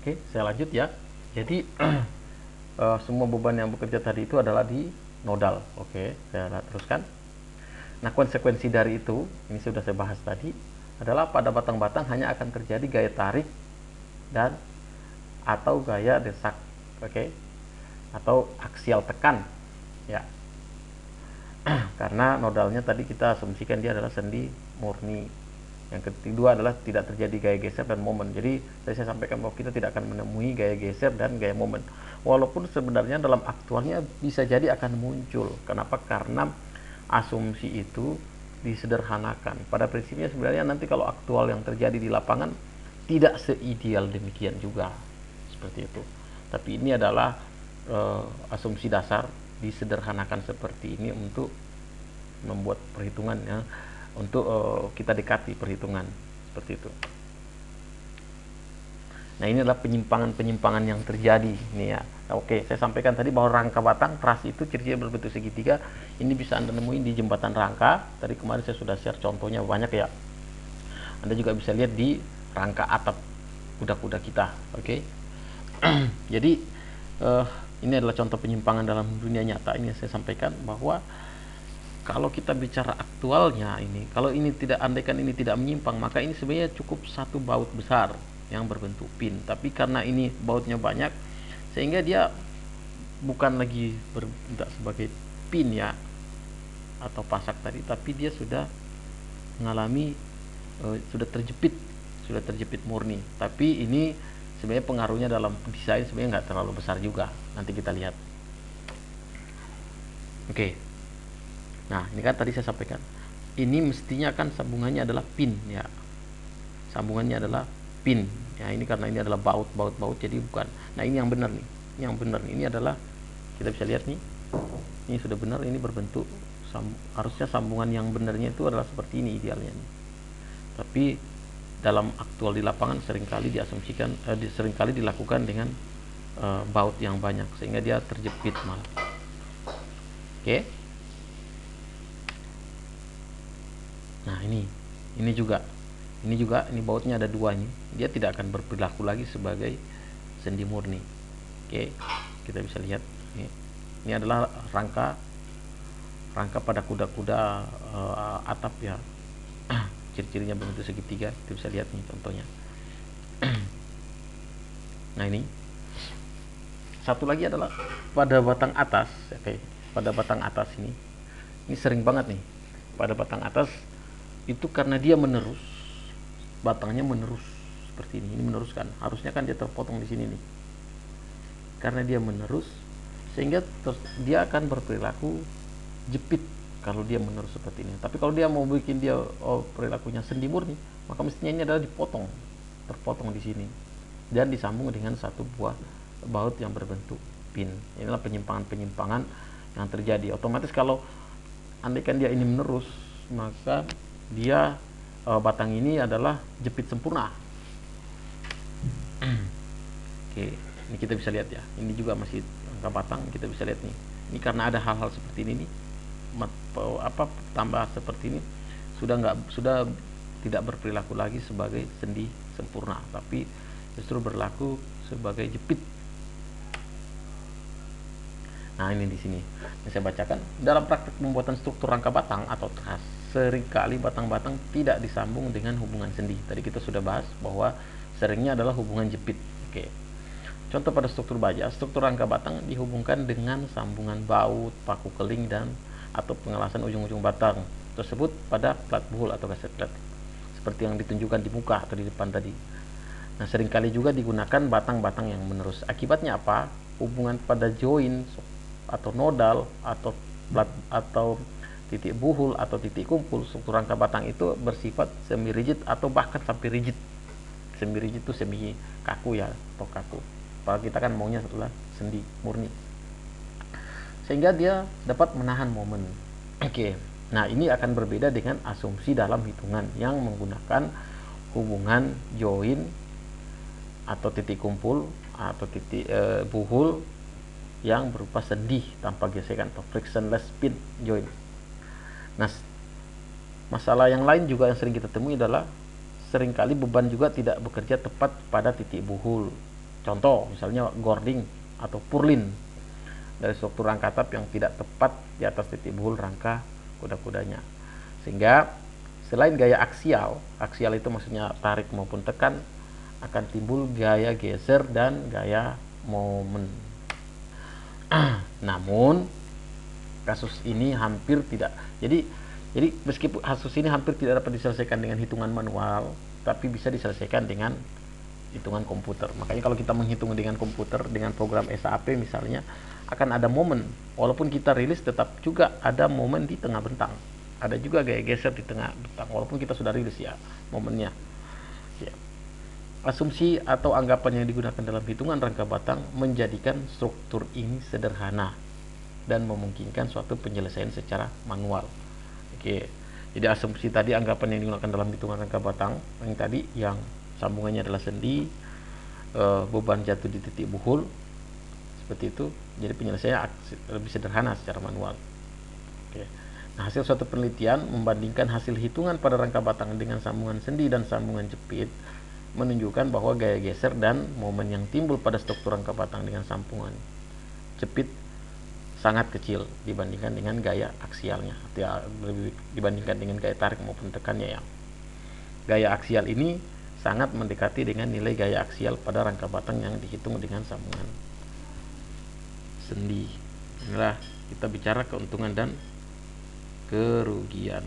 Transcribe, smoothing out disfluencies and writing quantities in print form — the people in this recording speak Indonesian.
Oke, saya lanjut ya. Jadi semua beban yang bekerja tadi itu adalah di nodal. Oke, saya teruskan. Nah, konsekuensi dari itu, ini sudah saya bahas tadi, adalah pada batang-batang hanya akan terjadi gaya tarik dan atau gaya desak, oke, atau aksial tekan, ya. Karena nodalnya tadi kita asumsikan dia adalah sendi murni. Yang kedua adalah tidak terjadi gaya geser dan momen. Jadi saya sampaikan bahwa kita tidak akan menemui gaya geser dan gaya momen. Walaupun sebenarnya dalam aktualnya bisa jadi akan muncul. Kenapa? Karena asumsi itu disederhanakan. Pada prinsipnya sebenarnya nanti kalau aktual yang terjadi di lapangan tidak seideal demikian juga. Seperti itu. Tapi ini adalah asumsi dasar disederhanakan seperti ini untuk membuat perhitungan ya, untuk kita dekati perhitungan seperti itu. Nah, ini adalah penyimpangan-penyimpangan yang terjadi nih ya. Nah, oke, saya sampaikan tadi bahwa rangka batang teras itu cirinya berbentuk segitiga. Ini bisa Anda nemuin di jembatan rangka. Tadi kemarin saya sudah share contohnya banyak ya. Anda juga bisa lihat di rangka atap kuda-kuda kita. Oke. Jadi ini adalah contoh penyimpangan dalam dunia nyata. Ini saya sampaikan bahwa kalau kita bicara aktualnya ini, kalau ini tidak, andaikan ini tidak menyimpang, maka ini sebenarnya cukup satu baut besar yang berbentuk pin. Tapi karena ini bautnya banyak, sehingga dia bukan lagi berbentuk sebagai pin ya, atau pasak tadi, tapi dia sudah mengalami sudah terjepit murni. Tapi ini sebenarnya pengaruhnya dalam desain sebenarnya nggak terlalu besar juga. Nanti kita lihat. Oke. Nah, ini kan tadi saya sampaikan. Ini mestinya kan sambungannya adalah pin ya. Sambungannya adalah pin. Ya, ini karena ini adalah baut jadi bukan. Nah, ini yang benar nih. Yang benar ini adalah kita bisa lihat nih. Ini sudah benar, ini berbentuk harusnya sambungan yang benarnya itu adalah seperti ini idealnya nih. Tapi dalam aktual di lapangan seringkali diasumsikan seringkali dilakukan dengan baut yang banyak sehingga dia terjepit malah. Oke. Nah, ini juga ini bautnya ada dua ini. Dia tidak akan berperilaku lagi sebagai sendi murni. Oke, kita bisa lihat ini adalah rangka pada kuda-kuda atap ya. Ciri-cirinya bentuk segitiga, kita bisa lihat nih contohnya. Nah, ini satu lagi adalah pada batang atas. Oke, pada batang atas ini sering banget nih pada batang atas itu karena dia menerus, batangnya menerus seperti ini meneruskan. Harusnya kan dia terpotong di sini nih. Karena dia menerus sehingga dia akan berperilaku jepit kalau dia menerus seperti ini. Tapi kalau dia mau bikin dia perilakunya sendi murni, maka mestinya ini adalah terpotong di sini dan disambung dengan satu buah baut yang berbentuk pin. Inilah penyimpangan-penyimpangan yang terjadi. Otomatis kalau andaikan dia ini menerus, maka dia batang ini adalah jepit sempurna. Oke, ini kita bisa lihat ya. Ini juga masih rangka batang, kita bisa lihat nih. Ini karena ada hal-hal seperti ini nih, tambah seperti ini sudah tidak berperilaku lagi sebagai sendi sempurna, tapi justru berlaku sebagai jepit. Nah, ini di sini yang saya bacakan. Dalam praktek pembuatan struktur rangka batang atau teras, seringkali batang-batang tidak disambung dengan hubungan sendi. Tadi kita sudah bahas bahwa seringnya adalah hubungan jepit. Oke. Contoh pada struktur baja, struktur rangka batang dihubungkan dengan sambungan baut, paku keling dan atau pengelasan ujung-ujung batang tersebut pada plat buhul atau kaset plat. Seperti yang ditunjukkan di muka atau di depan tadi. Nah, seringkali juga digunakan batang-batang yang menerus. Akibatnya apa? Hubungan pada join atau nodal atau plat atau titik buhul atau titik kumpul struktur rangka batang itu bersifat semi rigid atau bahkan sampai rigid. Semi rigid itu semi kaku ya, atau kaku. Padahal kita kan maunya adalah sendi murni. Sehingga dia dapat menahan momen. Oke. Nah, ini akan berbeda dengan asumsi dalam hitungan yang menggunakan hubungan join atau titik kumpul atau titik buhul yang berupa sendi tanpa gesekan atau frictionless pin join. Nah, masalah yang lain juga yang sering kita temui adalah seringkali beban juga tidak bekerja tepat pada titik buhul. Contoh misalnya gording atau purlin dari struktur rangka atap yang tidak tepat di atas titik buhul rangka kuda-kudanya. Sehingga selain gaya aksial itu maksudnya tarik maupun tekan, akan timbul gaya geser dan gaya momen. Namun kasus ini hampir tidak. Jadi meskipun kasus ini hampir tidak dapat diselesaikan dengan hitungan manual, tapi bisa diselesaikan dengan hitungan komputer. Makanya kalau kita menghitung dengan komputer dengan program SAP misalnya, akan ada momen. Walaupun kita rilis tetap juga ada momen di tengah bentang. Ada juga gaya geser di tengah bentang walaupun kita sudah rilis ya momennya. Ya. Asumsi atau anggapan yang digunakan dalam hitungan rangka batang menjadikan struktur ini sederhana dan memungkinkan suatu penyelesaian secara manual. Oke. Jadi asumsi tadi, anggapan yang digunakan dalam hitungan rangka batang yang tadi, yang sambungannya adalah sendi, beban jatuh di titik buhul, seperti itu. Jadi penyelesaiannya lebih sederhana secara manual. Oke. Nah, hasil suatu penelitian membandingkan hasil hitungan pada rangka batang dengan sambungan sendi dan sambungan jepit menunjukkan bahwa gaya geser dan momen yang timbul pada struktur rangka batang dengan sambungan jepit sangat kecil dibandingkan dengan gaya aksialnya, lebih dibandingkan dengan gaya tarik maupun tekannya. Yang gaya aksial ini sangat mendekati dengan nilai gaya aksial pada rangka batang yang dihitung dengan sambungan sendi. Inilah kita bicara keuntungan dan kerugian.